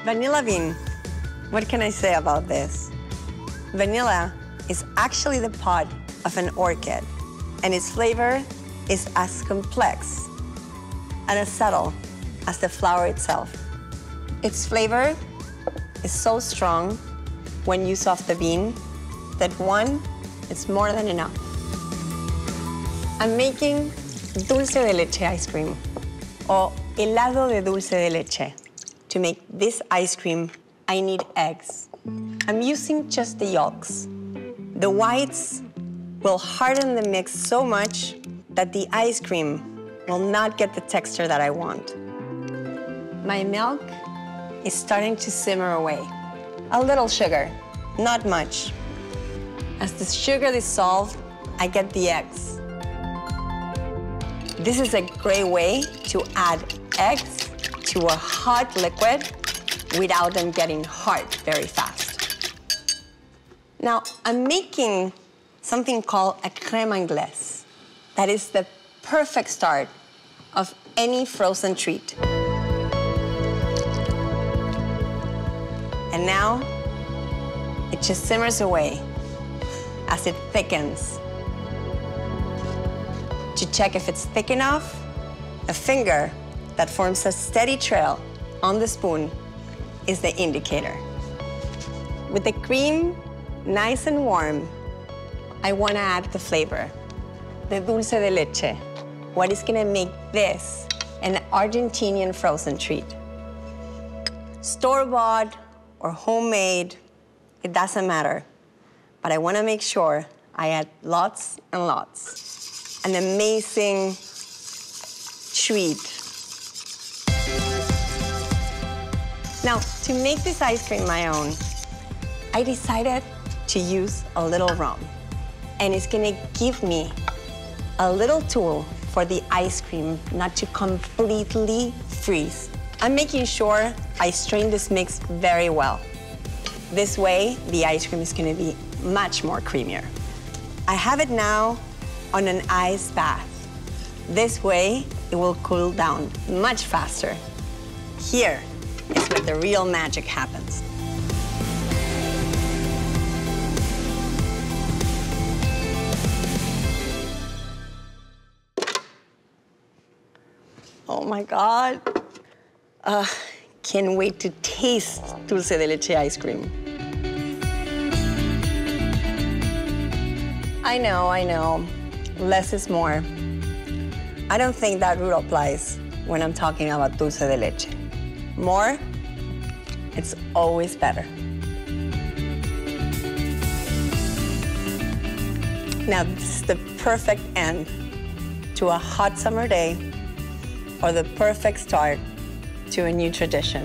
Vanilla bean. What can I say about this? Vanilla is actually the pod of an orchid, and its flavor is as complex and as subtle as the flower itself. Its flavor is so strong when used off the bean that one is more than enough. I'm making Dulce de Leche ice cream, or helado de dulce de leche. To make this ice cream, I need eggs. I'm using just the yolks. The whites will harden the mix so much that the ice cream will not get the texture that I want. My milk is starting to simmer away. A little sugar, not much. As the sugar dissolves, I get the eggs. This is a great way to add eggs to a hot liquid without them getting hard very fast. Now, I'm making something called a crème anglaise. That is the perfect start of any frozen treat. And now, it just simmers away as it thickens. To check if it's thick enough, a finger that forms a steady trail on the spoon is the indicator. With the cream nice and warm, I want to add the flavor, the dulce de leche, what is going to make this an Argentinian frozen treat. Store-bought or homemade, it doesn't matter. But I want to make sure I add lots and lots. An amazing treat. Now, to make this ice cream my own, I decided to use a little rum. And it's gonna give me a little tool for the ice cream not to completely freeze. I'm making sure I strain this mix very well. This way, the ice cream is gonna be much more creamier. I have it now on an ice bath. This way, it will cool down much faster. Here is where the real magic happens. Oh my God. Can't wait to taste Dulce de Leche ice cream. I know. Less is more. I don't think that rule applies when I'm talking about Dulce de Leche. More, it's always better. Now, this is the perfect end to a hot summer day or the perfect start to a new tradition.